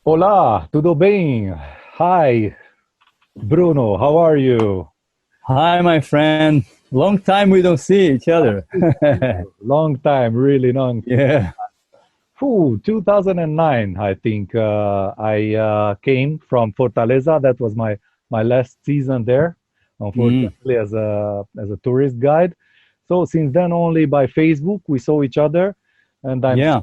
Olá, tudo bem? Hi, Bruno, how are you? Hi, my friend. Long time we don't see each other. Long time, really long. Yeah. 2009, I think. I came from Fortaleza. That was my last season there, Mm, unfortunately, as a tourist guide. So since then, only by Facebook we saw each other, and I'm yeah.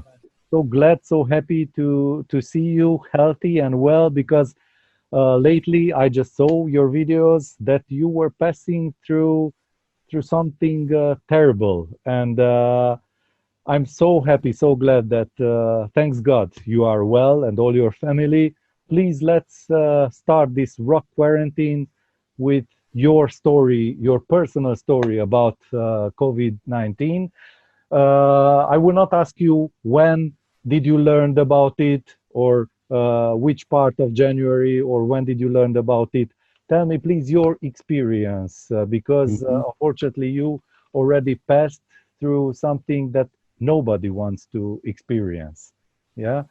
so glad, so happy to see you healthy and well because lately I just saw your videos that you were passing through something terrible, and I'm so happy, so glad that thanks God you are well and all your family. Please let's start this rock quarantine with your story, your personal story about COVID-19. I will not ask you when did you learn about it or which part of January or when did you learn about it. Tell me, please, your experience because Mhm. unfortunately you already passed through something that nobody wants to experience. Yeah,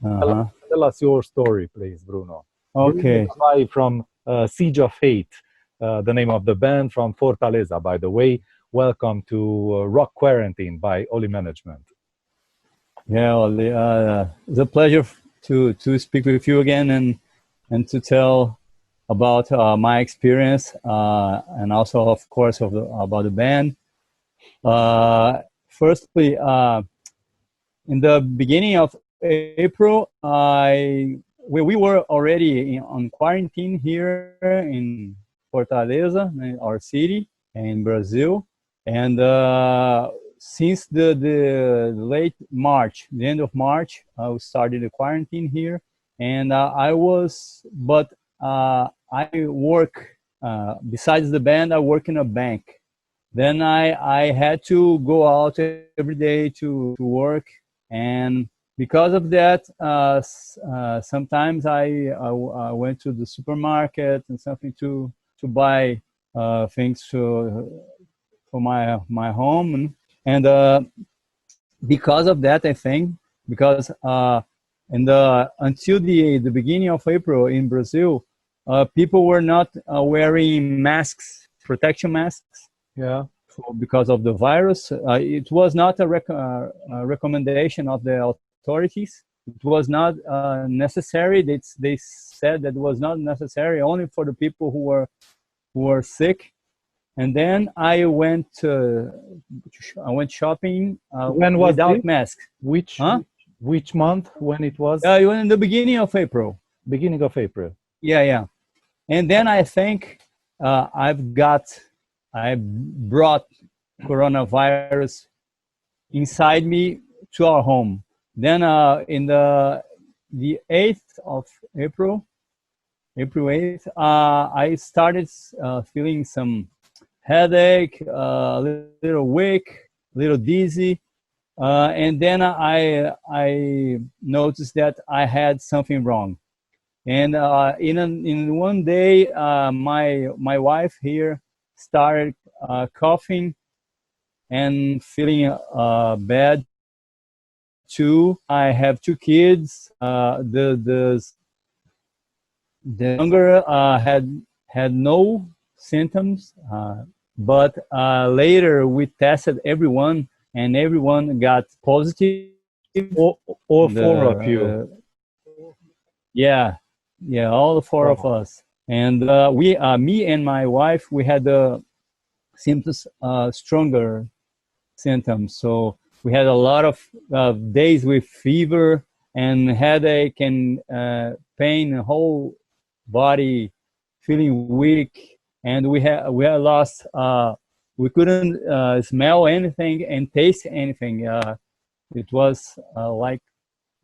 Uh-huh. tell us your story, please, Bruno. Bruno Okay. Gabai from Siege of Hate, the name of the band from Fortaleza, by the way. Welcome to Rock Quarantine by Olimanagement. Yeah, well, it's a pleasure to speak with you again and to tell about my experience and also, of course, about the band. Firstly, in the beginning of April, we were already on quarantine here in Fortaleza, in our city in Brazil, and since the late March, the end of March, I started the quarantine here, and I work besides the band, I work in a bank. Then I had to go out every day to work, and because of that, sometimes I went to the supermarket and something to buy things for my home, and because of that, I think because until the beginning of April in Brazil, people were not wearing masks, protection masks Yeah. because of the virus. It was not a recommendation of the authorities. It was not necessary. They said that it was not necessary only for the people who were sick. And then I went shopping When was without this? mask. Which Huh? which month? When it was? It was in the beginning of April. Beginning of April. Yeah, yeah. And then I think uh, I've got I brought coronavirus inside me to our home. Then in the 8th of April, April 8th, I started feeling some headache, a little weak, a little dizzy, and then I noticed that I had something wrong. And in one day, my wife here started coughing and feeling bad too. I have two kids. The younger had no symptoms, but later we tested everyone, and everyone got positive. All, all four of you. The Yeah, yeah, all the four of Wow. us, and me and my wife, we had the symptoms, stronger symptoms. So we had a lot of days with fever and headache and pain, whole body feeling weak, and we had lost. We couldn't smell anything and taste anything. It was like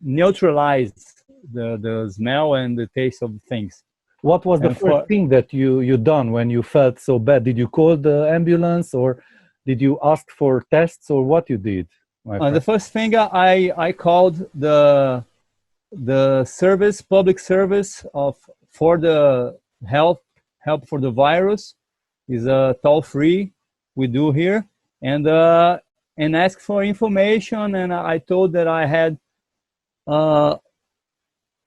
neutralized the smell and the taste of things. What was the And first for thing that you done when you felt so bad? Did you call the ambulance or did you ask for tests or what you did, my the friend? first thing I called the service, public service of for the help for the virus is a toll free we do here, and ask for information. And I told that I had uh,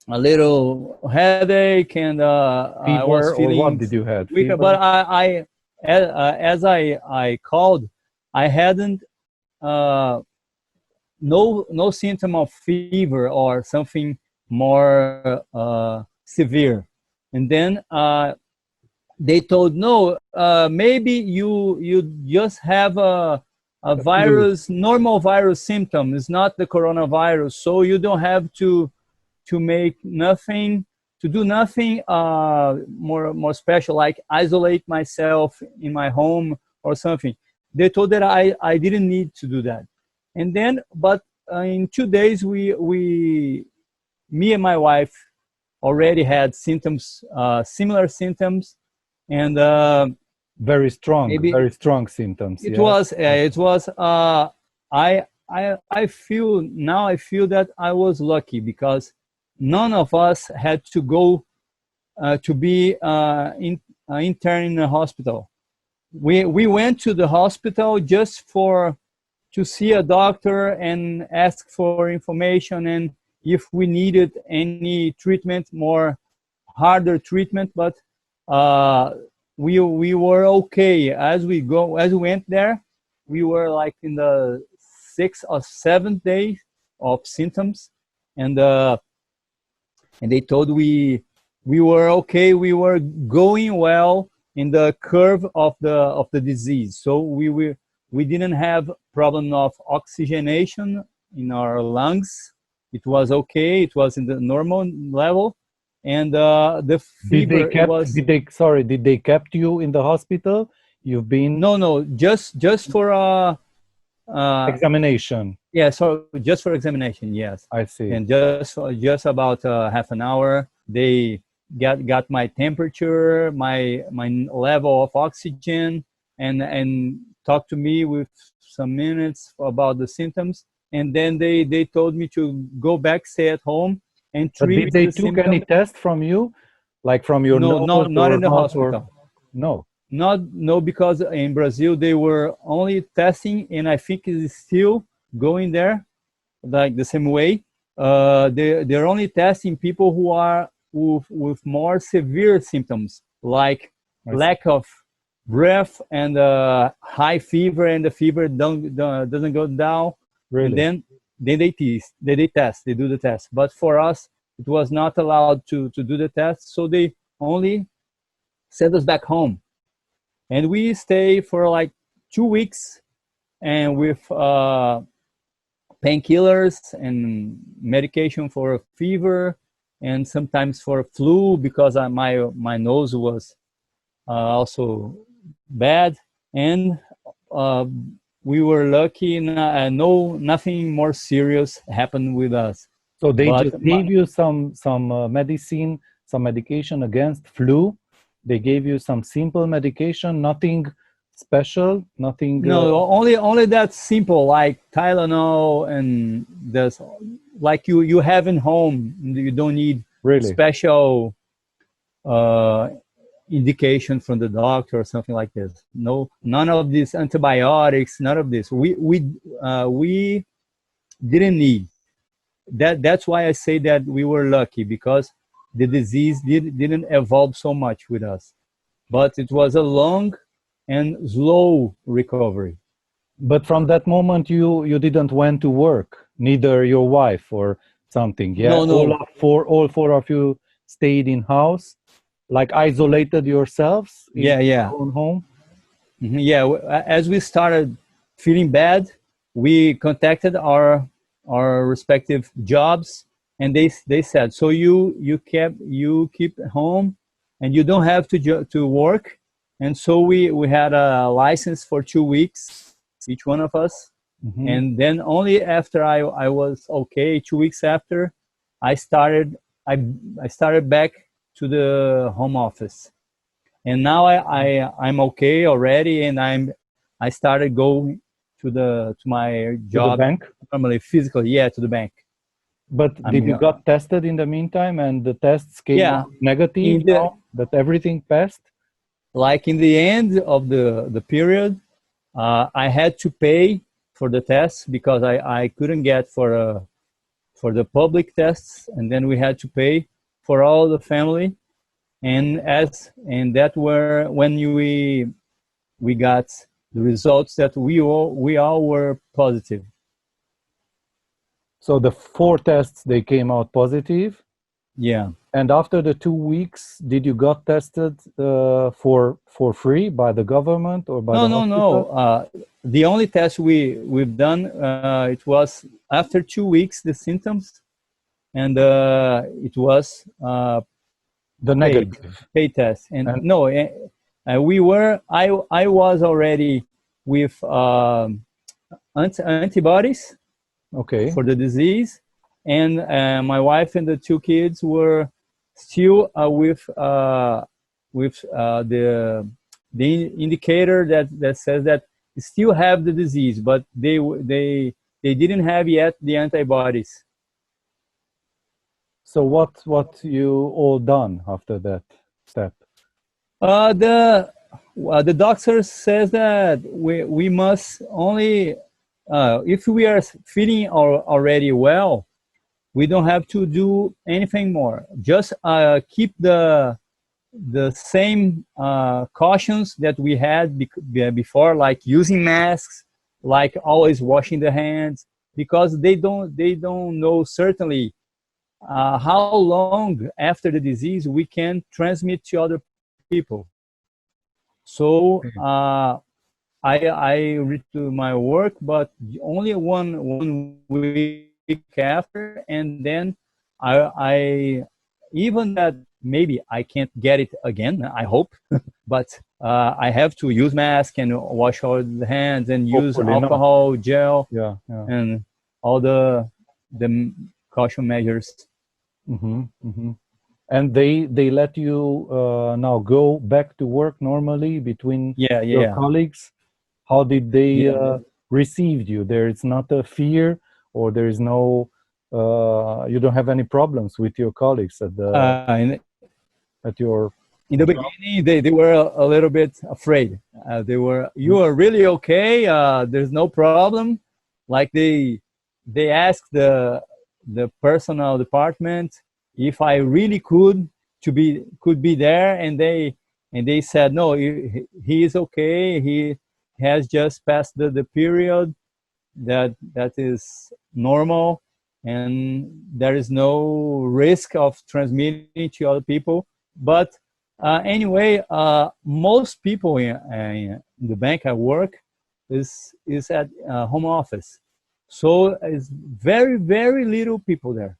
a little headache, and I was Fever or what feeling did you had? weaker. But Fever? as I called, I hadn't no symptom of fever or something more severe. And then they told, no, maybe you just have a The flu. virus, normal virus symptom. It's not the coronavirus, so you don't have to make nothing, to do nothing more special, like isolate myself in my home or something. They told that I didn't need to do that. And then, but in 2 days, me and my wife already had symptoms, similar symptoms, and maybe Very strong symptoms, it yes. was I feel now, I feel that I was lucky because none of us had to go to be intern in a hospital. We went to the hospital just for to see a doctor and ask for information, and if we needed any treatment, more harder treatment. But uh, we were okay as we went there. We were like in the 6th or 7th day of symptoms, and they told we were okay. We were going well in the curve of the disease. So we didn't have problem of oxygenation in our lungs. It was okay. It was in the normal level, and the fever, it was Did they kept you in the hospital? You've been no, just for uh examination. yeah, so just for examination, yes. I see. And just about half an hour, they got my temperature, my level of oxygen, and talked to me with some minutes about the symptoms, and then they told me to go back, stay at home, and But did treat they the took any symptom. test from you, like from your No, nose not or in the mouth or hospital. no? Not no, because in Brazil they were only testing, and I think it's still going there like the same way. They're only testing people who are with more severe symptoms, like I see. lack of breath and high fever, and the fever doesn't go down, and Really? then they do the test. But for us, it was not allowed to do the test, so they only sent us back home, and we stay for like 2 weeks, and with painkillers and medication for fever, and sometimes for flu, because my nose was also bad, and uh, we were lucky. No, nothing more serious happened with us. So they But just gave you some medicine, some medication against flu. They gave you some simple medication, nothing special, nothing no, only that simple, like Tylenol, and this, like you have in home. You don't need really. special uh, indication from the doctor or something like this. No, none of these antibiotics, none of this. We didn't need that. That's why I say that we were lucky, because the disease didn't evolve so much with us. But it was a long and slow recovery. But from that moment, you didn't went to work, neither your wife or something. Yeah, No, no. all four of you stayed in house, like isolated yourselves in Yeah, your yeah. own home. Yeah, as we started feeling bad, we contacted our respective jobs, and they said, so you keep home, and you don't have to work. And so we had a license for 2 weeks, each one of us, Hmm. and then only after I was okay, 2 weeks after, I started I started back to the home office, and now I'm okay already, and I started going to my To the job bank. normally, physically, yeah, to the bank. But I did mean, you got tested in the meantime, and the tests came yeah, out negative? in the No, that everything passed. like in the end of the period, I had to pay for the test, because I couldn't get for the public tests, and then we had to pay for all the family. And that were when we got the results that we all were positive. So the 4 tests, they came out positive. Yeah. And after the 2 weeks, did you got tested for free by the government or by No, the no, hospital? no. The only test we've done, it was after 2 weeks, the symptoms, and it was The paid negative. paid test. And And no, I was already with antibodies okay. for the disease, and my wife and the 2 kids were still with the indicator that says that they still have the disease, but they didn't have yet the antibodies. So what you all done after that step? Uh, the the doctor says that we must only if we are feeling already well, we don't have to do anything more. Just keep the same cautions that we had before, like using masks, like always washing the hands, because they don't know certainly how long after the disease we can transmit to other people. So I return to my work, but only one week after, and then I even that maybe I can't get it again. I hope, but I have to use mask and wash all the hands and use Hopefully not. alcohol gel Yeah, yeah. and all the caution measures. And they let you now go back to work normally between Yeah, your yeah, colleagues. How did they yeah. receive you? There is not a fear, or there is no. You don't have any problems with your colleagues In at your in the job. beginning, they were a little bit afraid. They were, you are really okay. There's no problem. Like they asked the personal department if I really could be there, and they said no, he is okay. He has just passed the period that is normal, and there is no risk of transmitting to other people. But anyway, most people in the bank I work is at home office, so it's very little people there.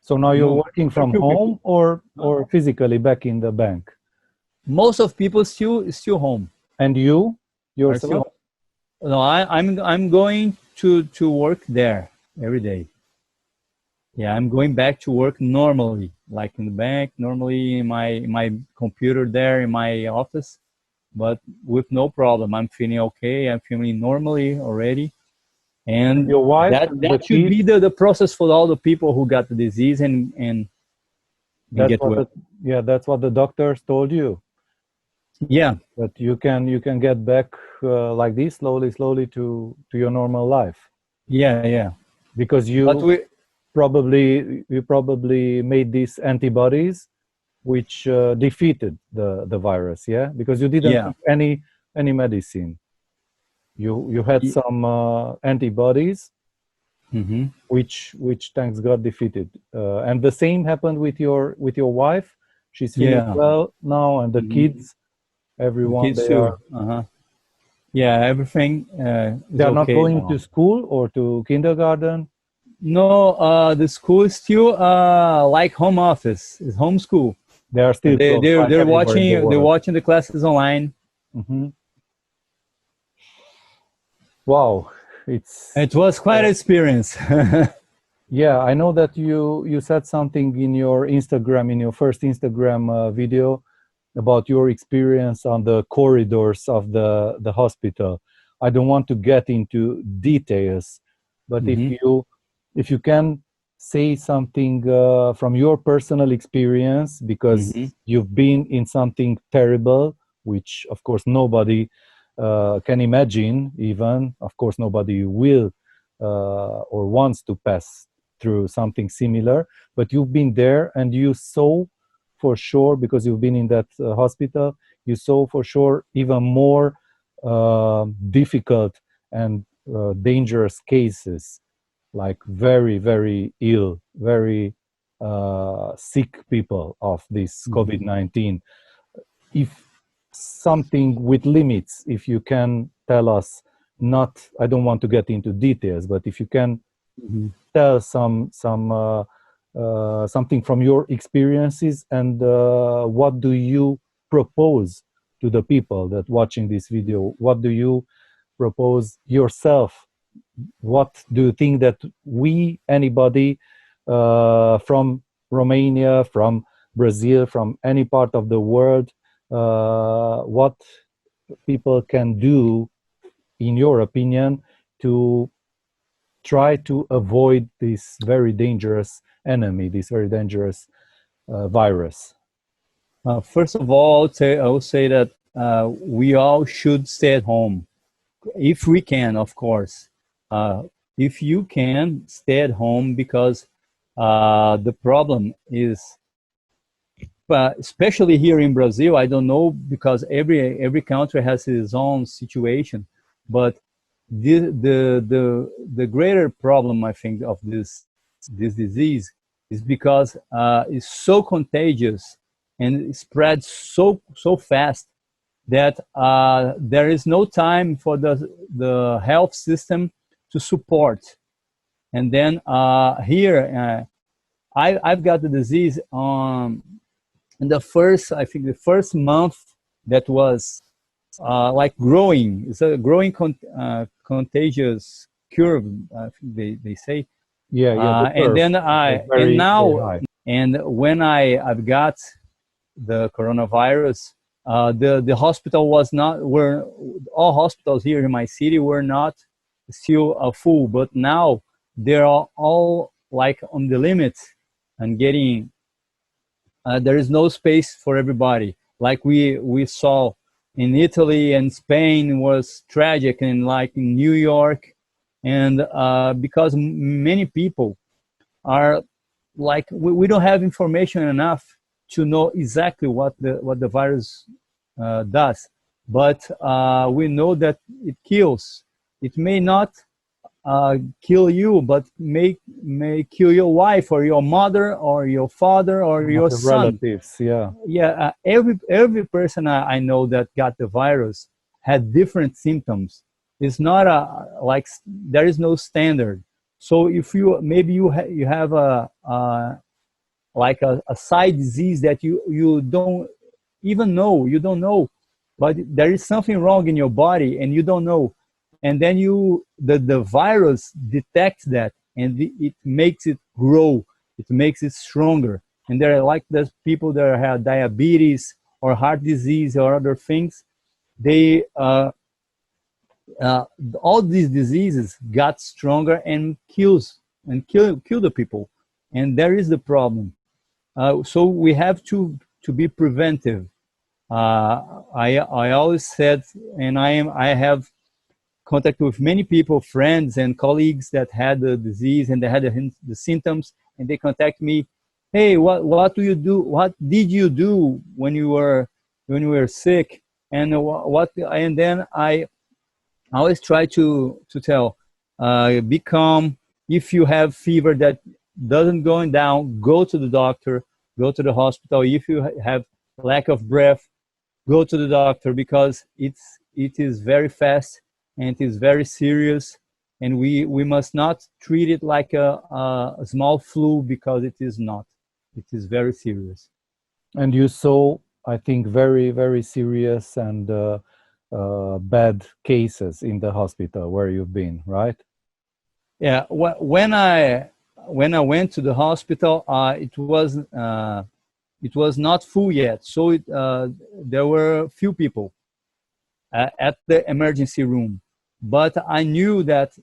So now you're No, working very from few people. home or physically back in the bank, Most of people still home. and you Are still yourself. home. No, I'm going to work there every day. Yeah, I'm going back to work normally, like in the bank, normally in my computer there in my office, but with no problem. I'm feeling okay. I'm feeling normally already, And and your wife that and the that should be kids. the process for all the people who got the disease and That's get what well. the Yeah, that's what the doctors told you, Yeah, that you can get back like this slowly to your normal life, yeah. because But you probably made these antibodies which defeated the virus, yeah, because you didn't yeah, take any medicine. You had y- some antibodies hmm which thanks God defeated, and the same happened with your wife. She's feeling yeah. well now, and the hmm kids, everyone, Kids too. Yeah, everything they is are not okay going to now. school or to kindergarten. No, the school is still like home office. It's homeschool. They are still They close they're by they're everywhere in the watching they're world. watching the classes online. Hmm. Wow, it's It was quite an experience. yeah. I know that you said something in your Instagram, in your first Instagram video, about your experience on the corridors of the hospital. I don't want to get into details, but if hmm you can say something from your personal experience, because hmm you've been in something terrible, which of course nobody can imagine. Even of course nobody will or wants to pass through something similar, but you've been there and you saw for sure, because you've been in that hospital, you saw for sure even more difficult and dangerous cases, like very, very ill, very sick people of this Mhm. COVID-19. If something with limits, if you can tell us, not, I don't want to get into details, but if you can Mhm. tell something from your experiences, and what do you propose to the people that watching this video? What do you propose yourself? What do you think that we, anybody from Romania, from Brazil, from any part of the world, what people can do, in your opinion, to try to avoid this very dangerous enemy, this very dangerous virus? First of all, I would say that we all should stay at home if we can, of course. Uh, if you can, stay at home because the problem is, especially here in Brazil, I don't know because every country has its own situation, but the greater problem I think of this disease is because it's so contagious and it spreads so fast that there is no time for the health system to support. And then here, I've got the disease in the first, I think the first month that was like growing. It's a growing contagious curve, I think they say. Yeah, yeah, the And curve then was and very, very now, high. and when I've got the coronavirus, the hospital was not, were all hospitals here in my city were not still full, but now they're all like on the limit and getting, there is no space for everybody. Like we saw in Italy and Spain was tragic, and like in New York, and because many people are like we don't have information enough to know exactly what the virus does, but we know that it kills. It may not kill you, but may kill your wife or your mother or your father or Not your the son. relatives, yeah. Yeah, every person I know that got the virus had different symptoms. It's not a like there is no standard. So if you maybe you have a like a side disease that you don't even know, you don't know, but there is something wrong in your body and you don't know, and then the virus detects that and it makes it grow, it makes it stronger. And there are like there's people that have diabetes or heart disease or other things. They uh, all these diseases got stronger and kill the people, and there is the problem. So we have to be preventive. I always said, and I have contact with many people, friends and colleagues that had the disease and they had the symptoms, and they contact me. Hey, what do you do? What did you do when you were sick? And what? And then I always try to tell, be calm. If you have fever that doesn't going down, go to the doctor, go to the hospital. If you have lack of breath, go to the doctor because it is very fast and it is very serious, and we must not treat it like a small flu because it is not. It is very serious. And you saw, I think, very, very serious and bad cases in the hospital where you've been, right? Yeah, when I went to the hospital, it was not full yet, so there were few people at the emergency room, but I knew that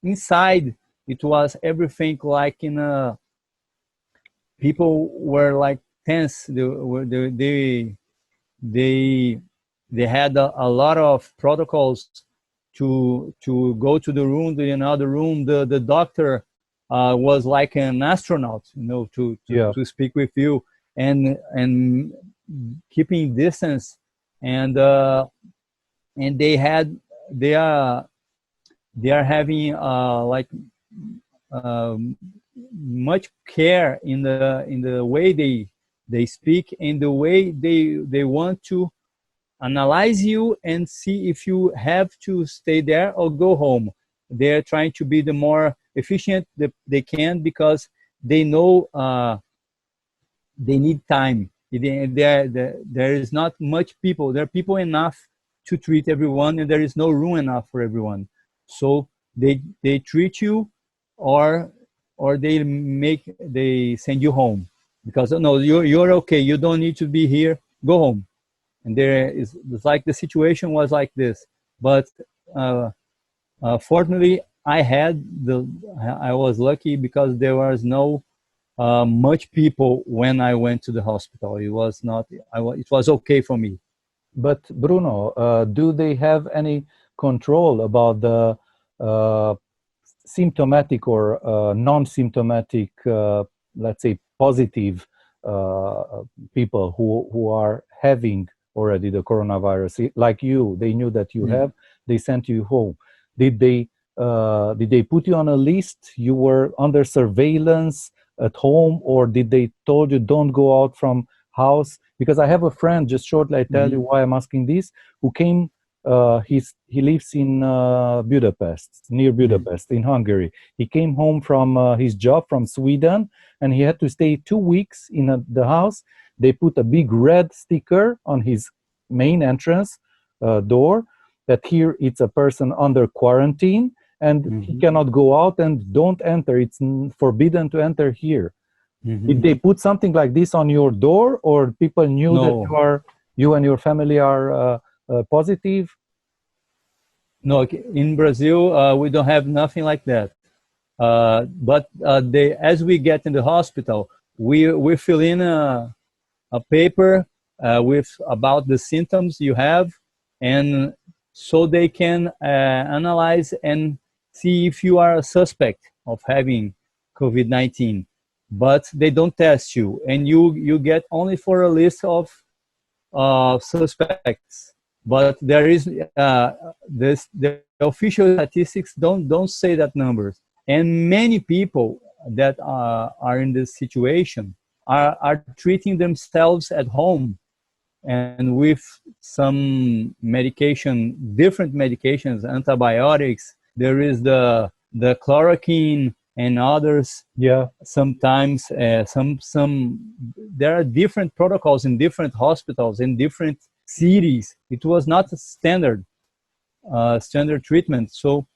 inside it was everything like in a people were like tense. They they had a lot of protocols to go to the room, to another room. The doctor was like an astronaut, you know, Yeah. to speak with you, and keeping distance, and they had they are they are having like um, much care in the way they speak, and the way they want to analyze you and see if you have to stay there or go home. They're trying to be the more efficient that they can, because they know they need time. There is not much people. There are people enough to treat everyone, and there is no room enough for everyone. So they treat you, or they send you home, because, oh, no, you're okay. You don't need to be here. Go home. And it's like the situation was like this. But uh, fortunately, I was lucky, because there was no much people when I went to the hospital. It was not. It was okay for me. But Bruno, do they have any control about the uh, symptomatic or non-symptomatic, let's say, positive people who are having already the coronavirus, like you? They knew that you Mm. have. They sent you home. Did they put you on a list? You were under surveillance at home, or did they told you don't go out from house? Because I have a friend, just shortly I tell you Mhm. why I'm asking this, who came, he lives in Budapest, near Mm. Budapest in Hungary. He came home from his job from Sweden, and he had to stay 2 weeks in the house. They put a big red sticker on his main entrance door, that here it's a person under quarantine and he Mhm. cannot go out and don't enter. It's forbidden to enter here. Did Mhm. they put something like this on your door, or people knew that No, you and your family are positive? no. In Brazil, we don't have nothing like that. But as we get in the hospital, we fill in a paper with about the symptoms you have, and so they can analyze and see if you are a suspect of having COVID-19. But they don't test you, and you get only for a list of suspects. But there is the official statistics don't say that numbers, and many people that are in this situation are treating themselves at home, and with some medication, different medications, antibiotics. There is the chloroquine and others. Yeah. Sometimes there are different protocols in different hospitals in different cities. It was not a standard treatment. So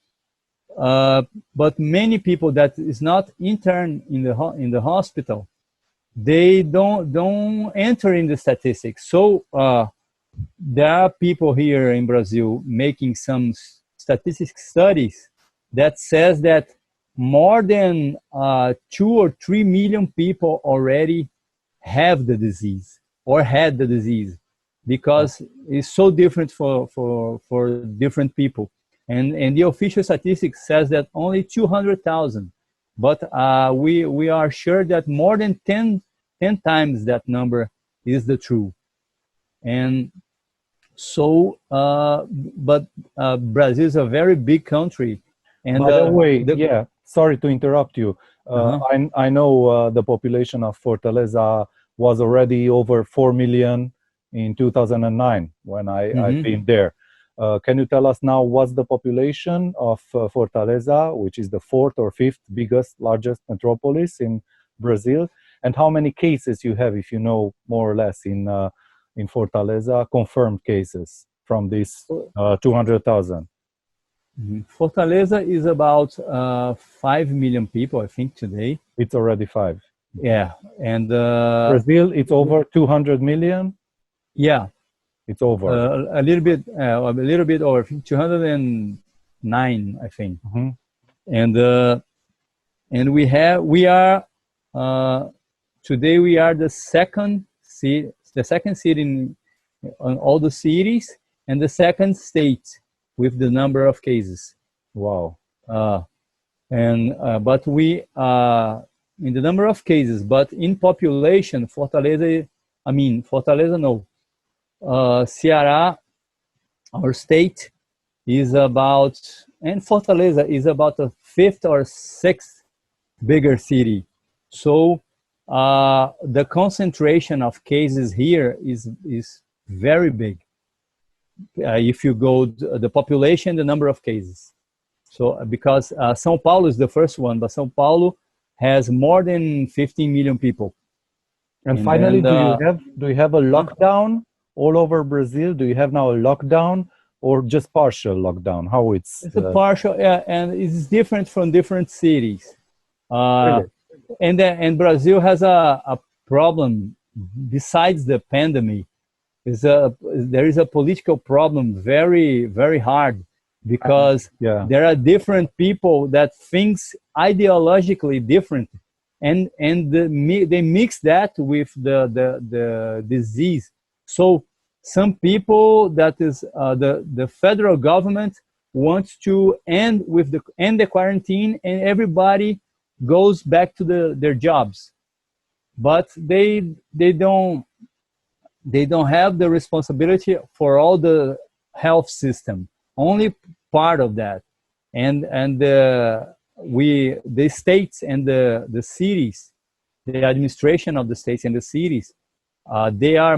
uh, but many people that is not intern in the hospital, they don't enter in the statistics. So there are people here in Brazil making some statistics studies that says that more than 2 or 3 million people already have the disease or had the disease, Oh. because it's so different for different people. And the official statistics says that only 200,000, but we are sure that more than 10 times that number is the true. And so, but Brazil is a very big country, and By the way, the yeah, sorry to interrupt you. uh-huh. I know the population of Fortaleza was already over 4 million in 2009 when I've Mm-hmm. been there. Can you tell us now what's the population of Fortaleza, which is the fourth or fifth biggest, largest metropolis in Brazil, and how many cases you have, if you know more or less, in Fortaleza, confirmed cases from this 200,000? Fortaleza is about 5 million people, I think, today. It's already five. Yeah, and Brazil, it's over 200 million. yeah, It's over. a little bit over 209, I think. Mhm. And we are uh, today we are the second city on all the cities, and the second state with the number of cases. Wow. Uh, and but we in the number of cases, but in population, Fortaleza, I mean Fortaleza, no, Ceará, our state is about, and Fortaleza is about a fifth or sixth bigger city. So the concentration of cases here is very big. If you go the population, the number of cases. So because São Paulo is the first one, but São Paulo has more than 15 million people. And And finally, then do you have a lockdown all over Brazil? Do you have now a lockdown or just partial lockdown? How it's it's a partial, yeah, and it's different from different cities. Uh, really? and Brazil has a problem besides the pandemic. There is a political problem very very hard because Yeah. there are different people that thinks ideologically different, and they mix that with the disease. So some people that is the federal government wants to end the quarantine and everybody goes back to their jobs, but they don't have the responsibility for all the health system, only part of that. And the states and the cities, the administration of the states and the cities, they are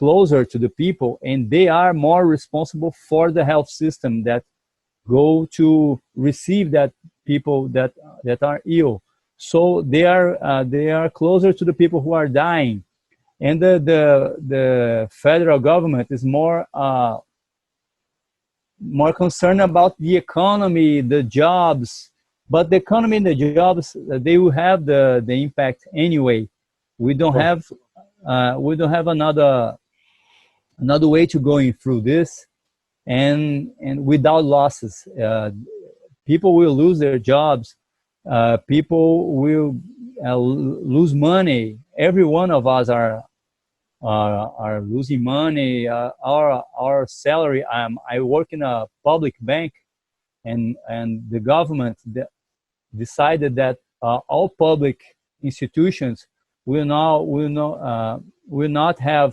closer to the people, and they are more responsible for the health system that go to receive that people that are ill. So they are closer to the people who are dying, and the federal government is more concerned about the economy, the jobs. But the economy and the jobs, they will have the impact anyway. We don't Sure. have another way to going through this, and without losses. People will lose their jobs. People will lose money. Every one of us are losing money. Our salary. I work in a public bank, and the government decided that all public institutions will not have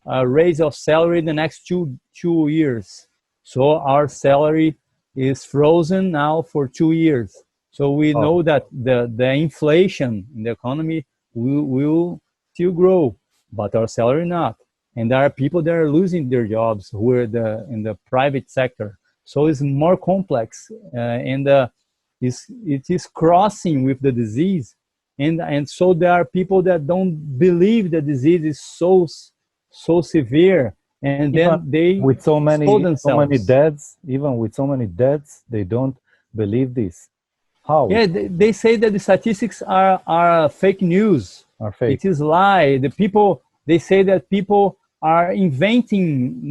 a raise of salary in the next two years. So our salary is frozen now for 2 years. So we Oh, know that the inflation in the economy will still grow, but our salary not. And there are people that are losing their jobs who are in the private sector. So it's more complex, and it is crossing with the disease, and so there are people that don't believe the disease is so severe, and even then they with expose so many themselves. deaths, even with so many deaths, they don't believe this. How Yeah, it they say that the statistics are fake news. are fake? It is lie. They say that people are inventing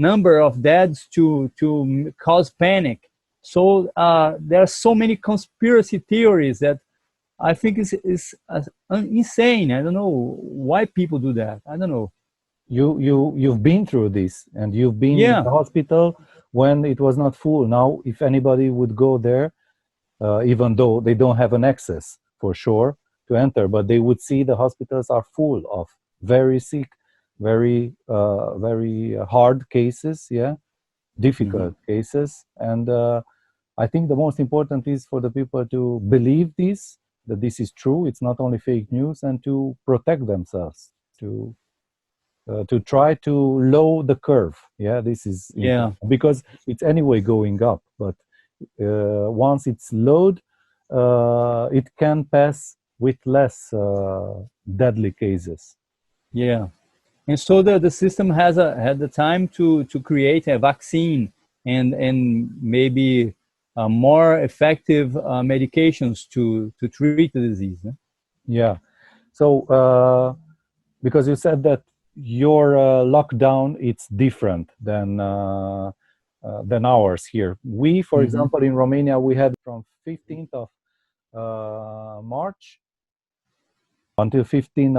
number of deaths to cause panic. So there are so many conspiracy theories that I think is insane. I don't know why people do that. I don't know. You've been through this, and you've been in Yeah. the hospital when it was not full. Now, if anybody would go there, even though they don't have an access for sure to enter, but they would see the hospitals are full of very sick, very hard cases, yeah, Hmm. difficult cases. And I think the most important is for the people to believe this, that this is true. It's not only fake news, and to protect themselves, to try to lower the curve. Yeah, this is Yeah. important because it's anyway going up. But once it's low, it can pass with less deadly cases. Yeah. And so the system had the time to create a vaccine and maybe more effective medications to treat the disease. Eh? Yeah. So because you said that your lockdown it's different than ours here. We, for Hmm. example, in Romania, we had from 15th of March until 15th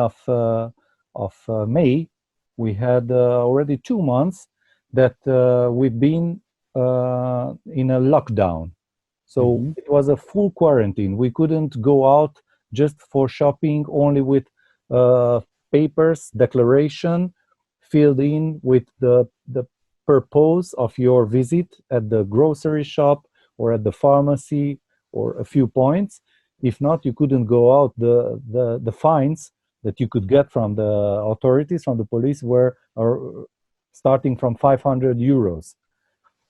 of May, we had already 2 months that we've been in a lockdown. So Mm-hmm. it was a full quarantine. We couldn't go out just for shopping, only with uh, papers, declaration filled in with the purpose of your visit at the grocery shop or at the pharmacy or a few points. If not, you couldn't go out. The fines that you could get from the authorities, from the police, were starting from 500 euros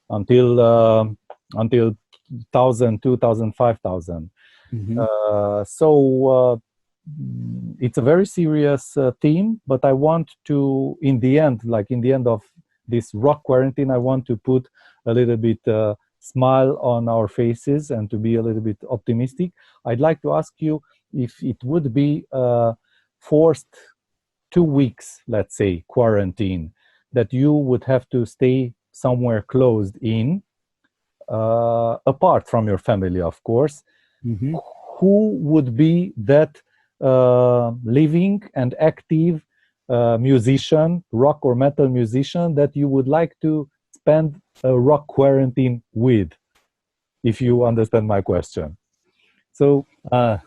until 1,000, 2,000, 5,000. Mm-hmm. It's a very serious theme, but I want to, in the end, like in the end of this rock quarantine, I want to put a little bit smile on our faces and to be a little bit optimistic. I'd like to ask you if it would be forced 2 weeks, let's say, quarantine, that you would have to stay somewhere closed in, apart from your family, of course. Mm-hmm. Who would be that living and active musician, rock or metal musician, that you would like to spend a rock quarantine with, if you understand my question? So Uh,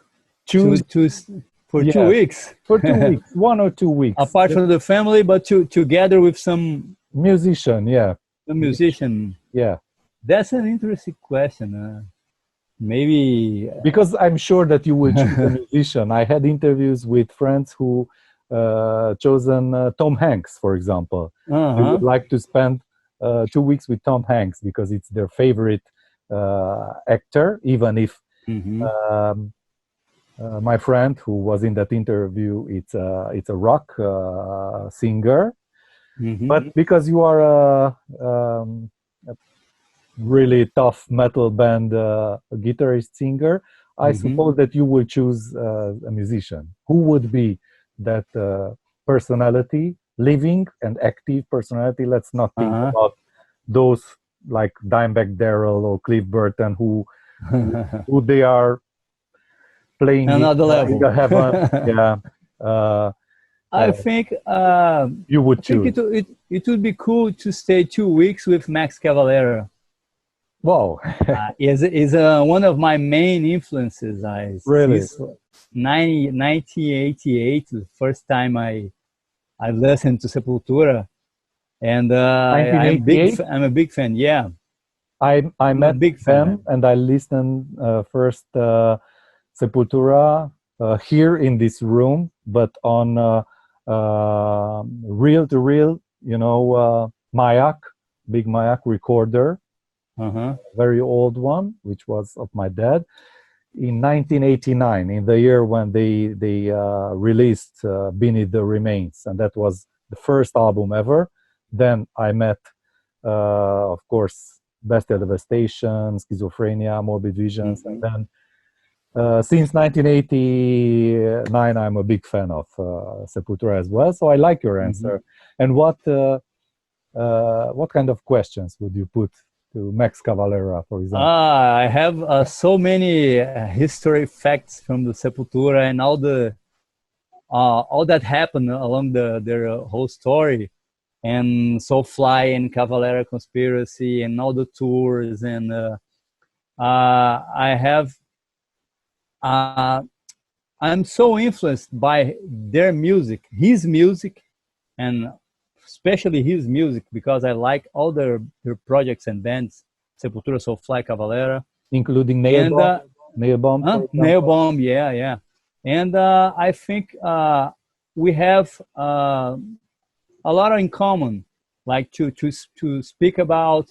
choose, for two yes, weeks. for 2 weeks, 1 or 2 weeks. Apart from the family, but together with some Musician, yeah, musician. yeah. That's an interesting question. Maybe. Because I'm sure that you will choose a musician. I had interviews with friends who chosen Tom Hanks, for example. They would Uh-huh. like to spend 2 weeks with Tom Hanks because it's their favorite actor, even if Mm-hmm. um, my friend who was in that interview, it's a rock singer. Mm-hmm. But because you are a really tough metal band guitarist singer, I Mm-hmm. suppose that you will choose a musician. Who would be that personality, living and active personality? Let's not think Uh-huh. about those like Dimebag Darrell or Cliff Burton who they are playing Another in level. the heaven. Yeah, uh, I uh, think you would choose. it would be cool to stay 2 weeks with Max Cavalera. Wow, Is one of my main influences. really? Since 1988, the first time I listened to Sepultura, and1988. I'm a big fan. Yeah, I I'm a met big them fan. and I listened first Sepultura here in this room, but on reel to reel, Mayak, big Mayak recorder, Uh-huh. very old one, which was of my dad. In 1989, in the year when they released Beneath the Remains, and that was the first album ever. Then I met, of course, Bestial Devastation, Schizophrenia, Morbid Visions, and Mm-hmm. then since 1989, I'm a big fan of Sepultura as well. So I like your Mm-hmm. answer. And what kind of questions would you put to Max Cavalera, for example? I have so many history facts from the Sepultura and all that happened along their whole story, and Soulfly and Cavalera conspiracy and all the tours, and I have uh, I'm so influenced by their music, his music, and especially his music because I like all their projects and bands, Sepultura, Soulfly, Cavalera, Including Nail and Bomb, Nail Bomb, for Nail example. Bomb, yeah, yeah. And I think we have a lot in common, like to speak about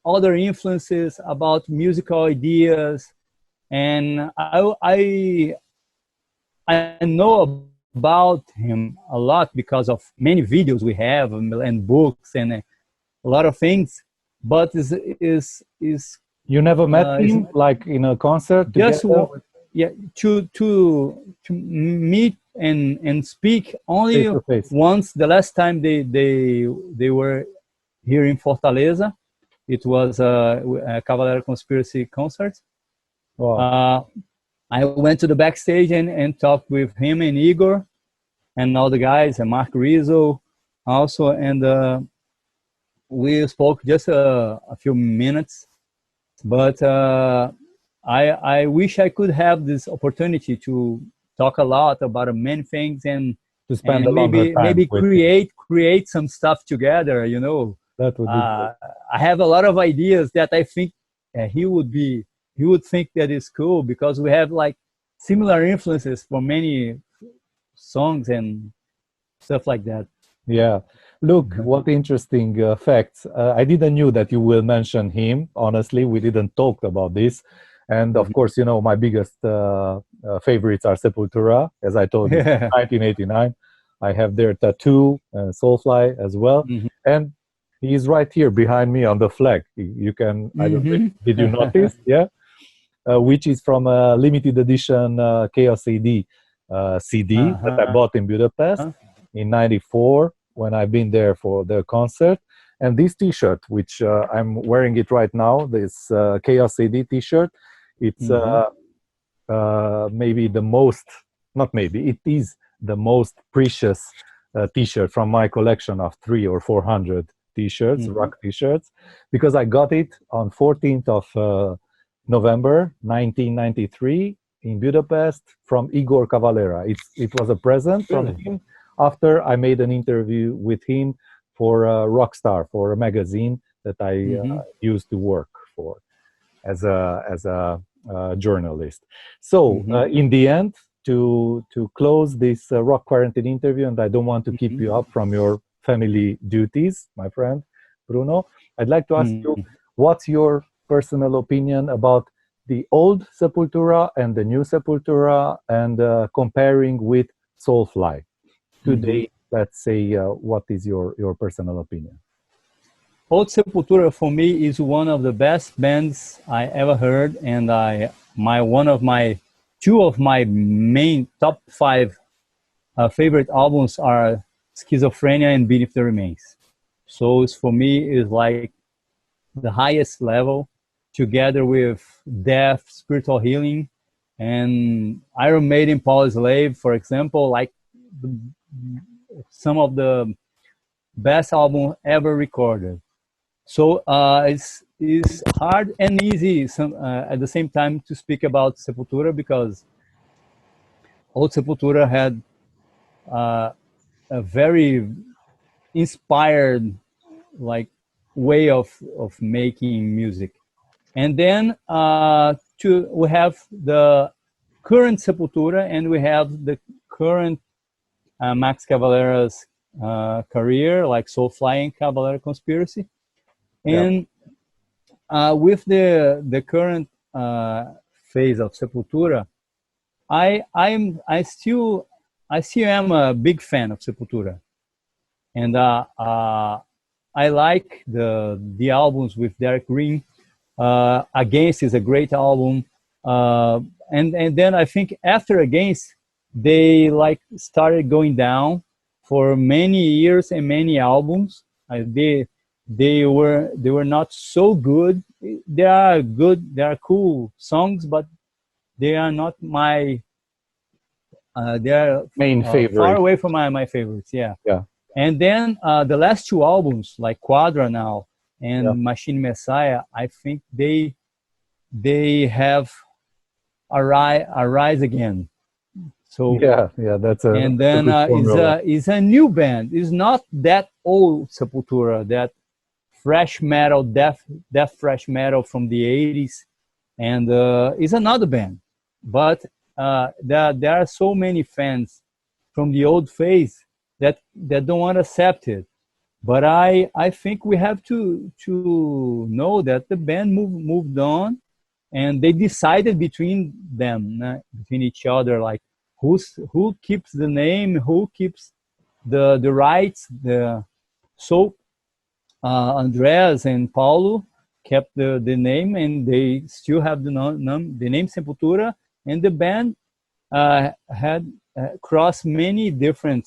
other influences, about musical ideas, and I know about him a lot because of many videos we have and books and a lot of things. But You never met is him, like in a concert just together, yeah, to meet and speak face only to face. once. The last time they were here in Fortaleza, it was a Cavalera Conspiracy concert. Wow. uh, I went to the backstage and talked with him and Igor and all the guys and Mark Rizzo also, and we spoke just a few minutes. But I wish I could have this opportunity to talk a lot about many things To spend a and longer time maybe with him. create some stuff together. You know, That would be great. I have a lot of ideas that I think he would think that is cool because we have like similar influences for many songs and stuff like that. Yeah. Look, what interesting facts. I didn't knew that you will mention him. Honestly, we didn't talk about this. And of Mhm. course, you know, my biggest favorites are Sepultura, as I told you, Yeah. 1989. I have their tattoo, Soulfly as well. Mhm. And he's right here behind me on the flag. You can, I don't know, Mhm. did you notice? Yeah. Which is from a limited edition Chaos AD CD that I Uh-huh. bought in Budapest in '94 when I've been there for the concert. And this T-shirt, which I'm wearing it right now, this Chaos AD T-shirt, it's Mhm. maybe the most, not maybe, it is the most precious T-shirt from my collection of 300 or 400 T-shirts, Mhm. rock T-shirts, because I got it on 14th of November 1993 in Budapest from Igor Cavalera. It was a present from Really? him after I made an interview with him for Rockstar, for a magazine that I Mhm. used to work for as a journalist. So Mhm. in the end, to close this rock quarantine interview, and I don't want to keep Mhm. you up from your family duties, my friend Bruno, I'd like to ask you, Mhm. what's your personal opinion about the old Sepultura and the new Sepultura, and comparing with Soulfly Mhm. today? Let's say, what is your personal opinion? Old Sepultura for me is one of the best bands I ever heard, and I my one of my two of my main top five favorite albums are Schizophrenia and Beneath the Remains. So it's, for me is like the highest level, together with Death, Spiritual Healing, and Iron Maiden, Power Slave, for example, like the, some of the best album ever recorded. So it's hard and easy at the same time to speak about Sepultura because old Sepultura had uh, a very inspired like way of making music. And then we have the current Sepultura and we have the current Max Cavalera's career, like Soulfly and Cavalera Conspiracy. Yeah, And with the current phase of Sepultura, I still am a big fan of Sepultura, and I like the albums with Derek Green. Against is a great album, and then I think after Against, they like started going down for many years and many albums. They were not so good. They are cool songs, but they are not my they are main far favorite. away from my favorites. Yeah. Yeah, And then the last two albums, like Quadra now yeah, and Machine Messiah, I think they have arise again. So yeah. and That's a then good formula. is a new band. It's not that old Sepultura, that fresh metal, death fresh metal from the 80s, and it's another band. But there are so many fans from the old phase that don't want to accept it. But I think we have to know that the band moved on, and they decided between them, between each other, like who keeps the name, who keeps the rights. So Andreas and Paulo kept the name, and they still have the name Sepultura, and the band had crossed many different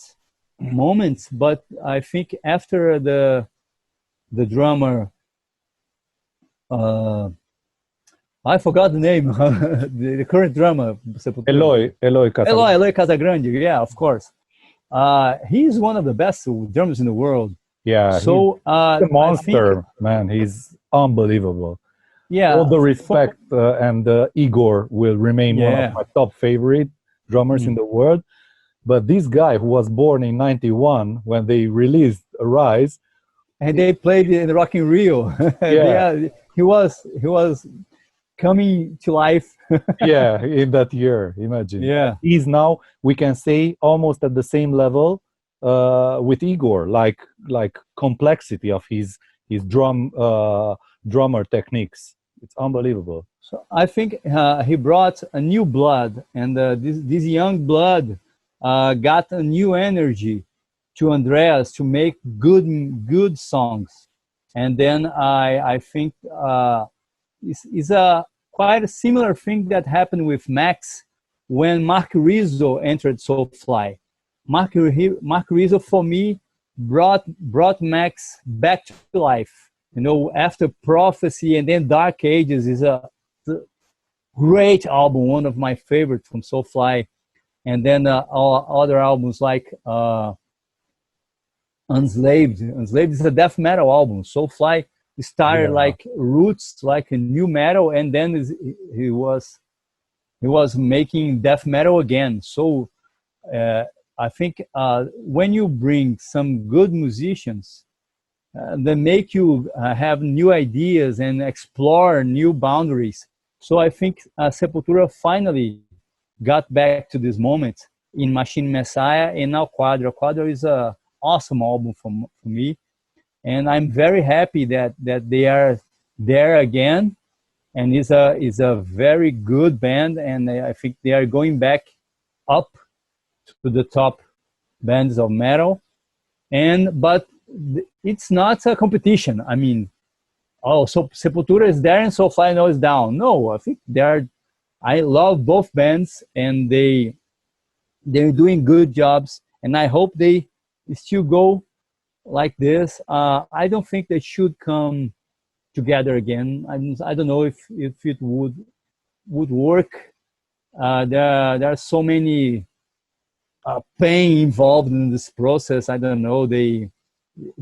moments. But I think after the drummer, uh, I forgot the name, the current drummer, Sepultura, Eloy Casagrande. Eloy Casagrande. Yeah, of course. He's one of the best drummers in the world. Yeah, he's So a I think monster, man. He's unbelievable. Yeah, All the for, respect, and Igor will remain one of yeah. my top favorite drummers in Mm. the world. But this guy who was born in '91 when they released Arise, And it, they played in Rock in Rio. yeah, Yeah, he was coming to life. yeah, in that year, imagine. And Yeah. he's now, we can say, almost at the same level with Igor, like complexity of his drummer techniques. It's unbelievable. So I think he brought a new blood, and this young blood got a new energy to Andreas to make good songs. And then I think is a quite a similar thing that happened with Max when Mark Rizzo entered Soulfly. Mark Rizzo for me brought Max back to life. You know, after Prophecy and then Dark Ages is a great album, one of my favorites from Soulfly. And then other albums like Unslaved. Unslaved is a death metal album. Soulfly started Yeah, like roots, like a new metal, and then he was he was making death metal again. So uh, I think when you bring some good musicians, they make you have new ideas and explore new boundaries. So I think Sepultura finally got back to this moment in Machine Messiah and now Quadra. Quadra is a awesome album for me, and I'm very happy that they are there again. And is a very good band, and I think they are going back up to the top bands of metal. And but it's not a competition. I mean, oh, so Sepultura is there and Soulfly now is down. No, I think they are. I love both bands, and they're doing good jobs, and I hope they still go like this. I don't think they should come together again. I don't know if it would work. There are so many pain involved in this process. I don't know. They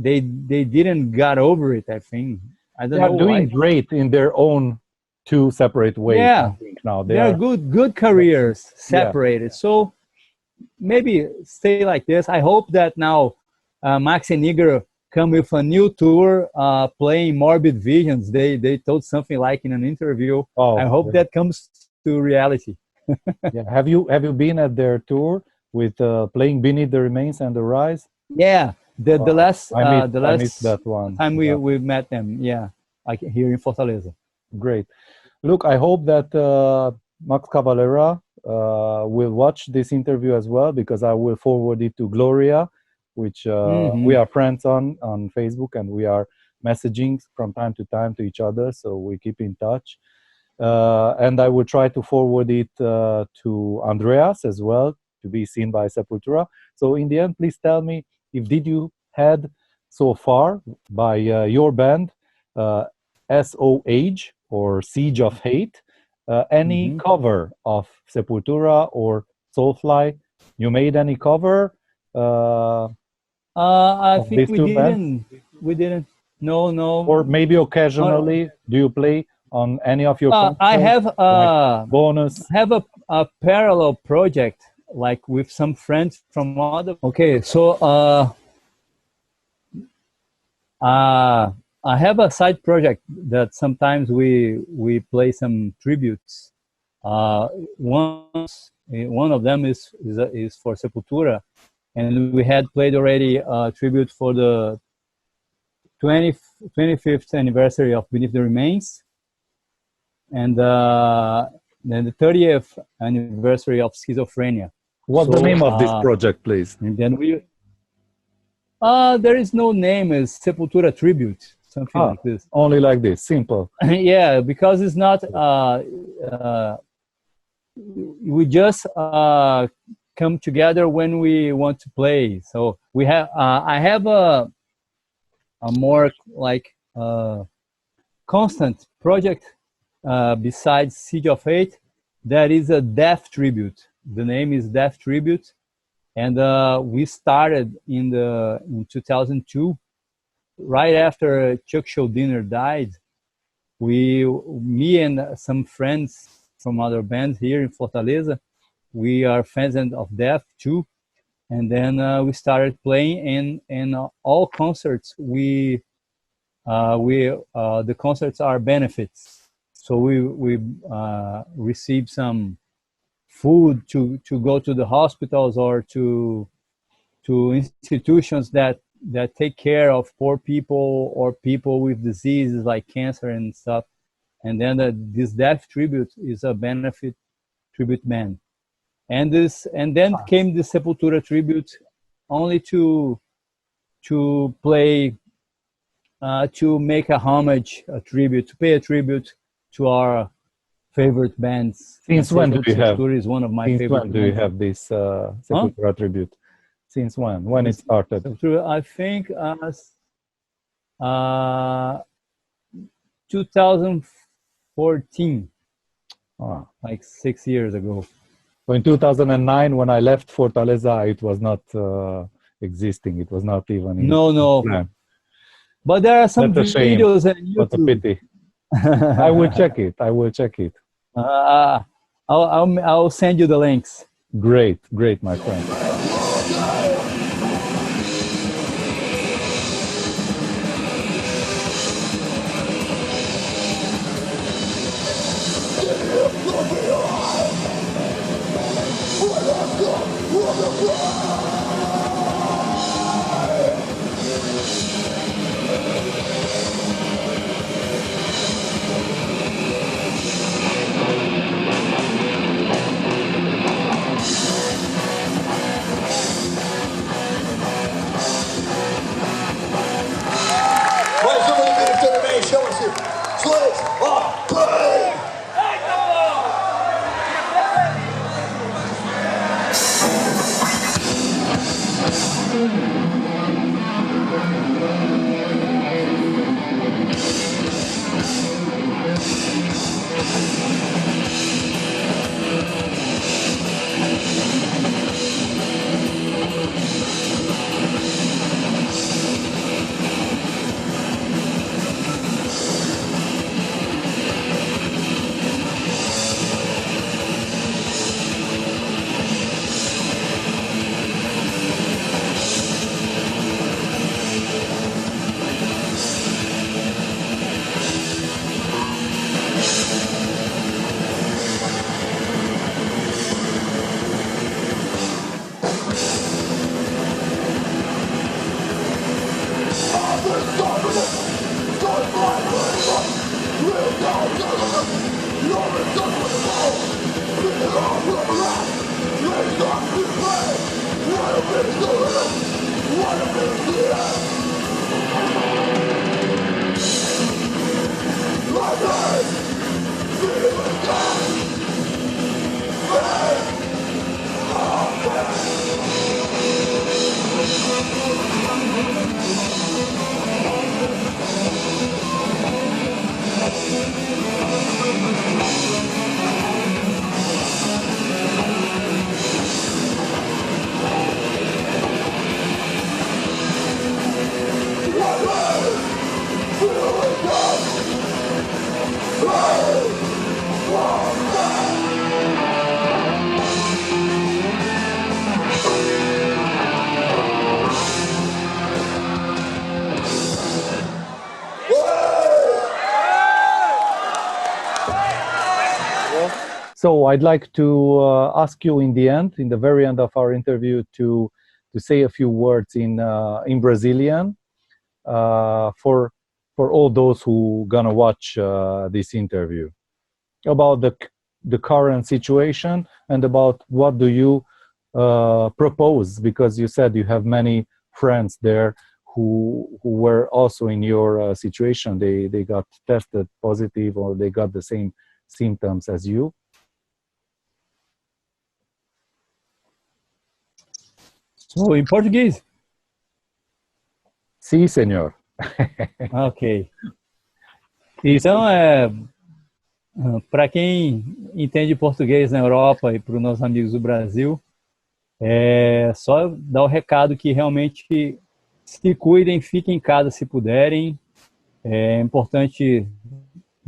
didn't got over it. I think I they don't are know doing why. great in their own two separate ways. I Yeah, think now they they're are. good careers Yeah, separated. So maybe stay like this. I hope that now Max and Igor come with a new tour playing Morbid Visions. They told something like in an interview. I oh, hope that comes to reality. yeah. Have you been at their tour with playing Beneath the Remains and the Rise? Yeah, the Wow, last I missed that one. time Yeah, we met them. Yeah, like here in Fortaleza. great. Look, I hope that Max Cavalera will watch this interview as well, because I will forward it to Gloria, which we Hmm. are friends on Facebook, and we are messaging from time to time to each other, so we keep in touch. And I will try to forward it to Andreas as well, to be seen by Sepultura. So in the end, please tell me, if did you had so far by your band, uh, S.O.H or Siege of Hate, any Hmm. cover of Sepultura or Soulfly? You made any cover I of think these two bands? we didn't. No, no. Or maybe Uh, occasionally, do you play on any of your I concerts, have like bonus? a parallel project like with some friends from other. Okay, so I have a side project that sometimes we play some tributes. One of them is for Sepultura, and we had played already a tribute for the 25th anniversary of Beneath the Remains, and then the 30th anniversary of Schizophrenia. What's the So name of this project, please? and then we there is no name as Sepultura tribute, something Ah, like this. only like this, simple. Yeah, because it's not. We just come together when we want to play. So we have. I have a more like constant project besides Siege of Fate. That is a Death tribute. The name is Death Tribute, and we started in 2002, right after Chuck Schuldiner died. me and some friends from other bands here in Fortaleza, we are fans of death too. And then we started playing, and all concerts the concerts are benefits. So we receive some food to go to the hospitals or to institutions that take care of poor people or people with diseases like cancer and stuff. And then this death tribute is a benefit tribute band. And then came the Sepultura tribute, only to play, to make a homage, a tribute, to pay a tribute to our favorite bands. Since when do you have? Sepultura is one of my Since favorite when do you bands. have this Sepultura tribute? Since when? When it started? Sepultura, I think 2014, like 6 years ago. So in 2009, when I left Fortaleza, it was not existing. It was not even in No. plan. But there are some videos on YouTube. What a pity. I will check it. I will check it. I'll send you the links. Great, my friend. So I'd like to ask you in the very end of our interview, to say a few words in Brazilian for all those who gonna watch this interview, about the current situation and about what do you propose, because you said you have many friends there who were also in your situation. They got tested positive, or they got the same symptoms as you. So, em português? Sim, senhor. Ok. Então, para quem entende português na Europa e para os nossos amigos do Brasil, é só dar o recado que realmente se cuidem, fiquem em casa se puderem. É importante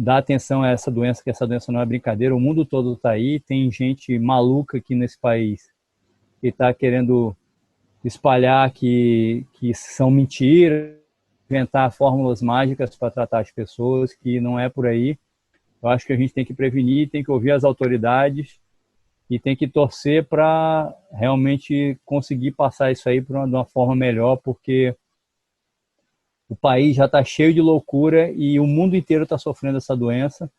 dar atenção a essa doença, que essa doença não é brincadeira, o mundo todo está aí, tem gente maluca aqui nesse país que está querendo espalhar que são mentiras, inventar fórmulas mágicas para tratar as pessoas, que não é por aí. Eu acho que a gente tem que prevenir, tem que ouvir as autoridades e tem que torcer para realmente conseguir passar isso aí de uma forma melhor, porque o país já está cheio de loucura e o mundo inteiro está sofrendo essa doença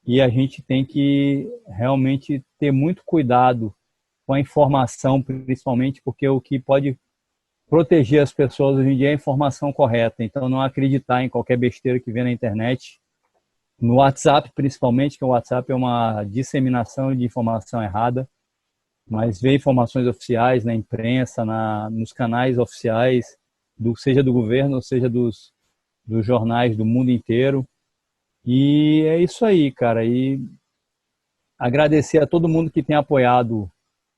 e a gente tem que realmente ter muito cuidado com a informação, principalmente porque o que pode proteger as pessoas hoje em dia é a informação correta. Então, não acreditar em qualquer besteira que vê na internet, no WhatsApp principalmente, que o WhatsApp é uma disseminação de informação errada, mas ver informações oficiais na imprensa, nos canais oficiais, seja do governo, ou seja dos jornais do mundo inteiro. E é isso aí, cara. E agradecer a todo mundo que tem apoiado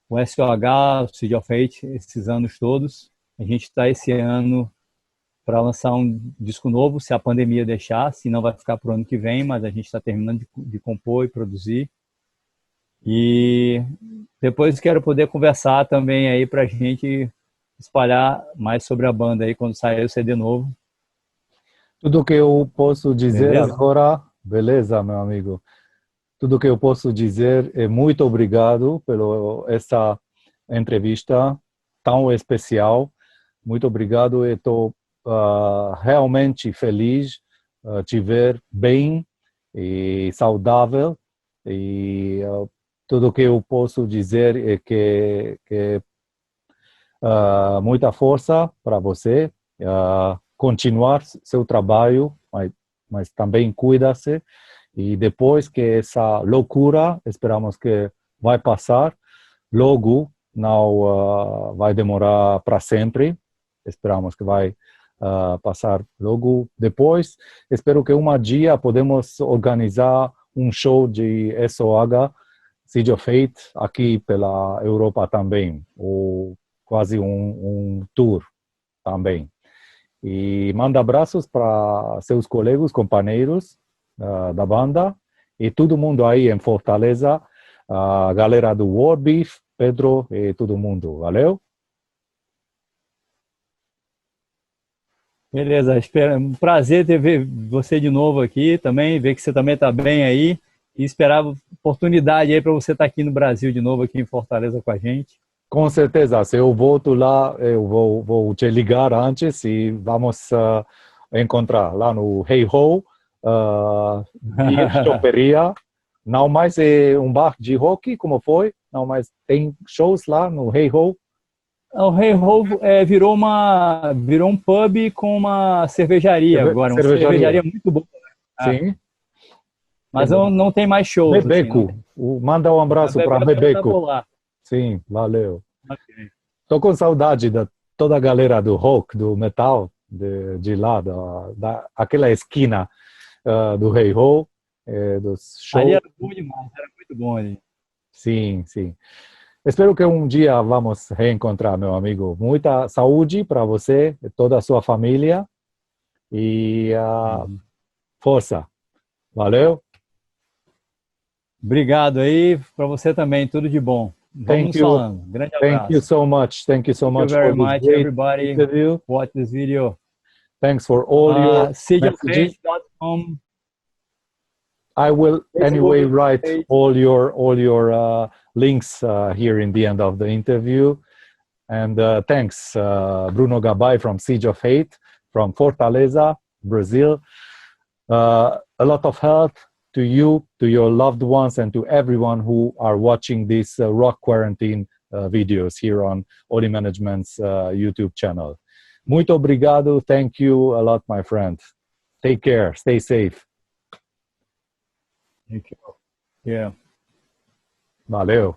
o S.O.H, o S.O.H, esses anos todos. A gente está esse ano para lançar um disco novo, se a pandemia deixar, se não vai ficar para o ano que vem, mas a gente está terminando de compor e produzir. E depois quero poder conversar também aí para a gente espalhar mais sobre a banda aí quando sair o CD novo. Tudo que eu posso dizer Beleza? agora, beleza, meu amigo. Tudo que eu posso dizer é muito obrigado pela essa entrevista tão especial. Muito obrigado. Eu estou realmente feliz te ver bem e saudável. E tudo que eu posso dizer é que muita força para você, continuar seu trabalho, mas também cuida-se. E depois que essa loucura, esperamos que vai passar, logo não vai demorar para sempre. Esperamos que vai passar logo depois. Espero que um dia podemos organizar um show de S.O.H, S.O.H, aqui pela Europa também, ou quase um tour também. E manda abraços para seus colegas, companheiros da banda e todo mundo aí em Fortaleza, a galera do War Beef, Pedro e todo mundo. Valeu? Beleza, um prazer ter ver você de novo aqui também, ver que você também está bem aí e esperar oportunidade aí para você estar aqui no Brasil de novo, aqui em Fortaleza com a gente. Com certeza, se eu volto lá, eu vou te ligar antes e vamos encontrar lá no Hey Ho, Beer Choperia. Não mais é um bar de rock, como foi? Não mais tem shows lá no Hey Ho? O Rei Rovo virou um pub com uma cervejaria agora, uma Cervejaria. cervejaria muito boa. Sim. Mas não tem mais shows. Bebeco. Assim, manda um abraço para Bebeco. Lá. Sim, valeu. Okay. Tô com saudade da toda a galera do rock, do metal, de lá, aquela esquina do Hey Ho, dos Ali shows. era bom demais, era muito bom ali. Sim, sim. Espero que um dia vamos reencontrar, meu amigo. Muita saúde para você e toda a sua família e força. Valeu. Obrigado aí, para você também, tudo de bom. Vamos Thank nos you. falando. Grande Thank you abraço. so much. Thank you so Thank you much for very this much, great everybody. interview. Watch this video. Thanks for all your messages. CJFH.com. I will anyway write page. all your links here in the end of the interview. And thanks, Bruno Gabai from Siege of Hate, from Fortaleza, Brazil. A lot of health to you, to your loved ones, and to everyone who are watching these rock quarantine videos here on Olimanagement's YouTube channel. Muito obrigado. Thank you a lot, my friend. Take care. Stay safe. Thank you. Yeah. Valeu.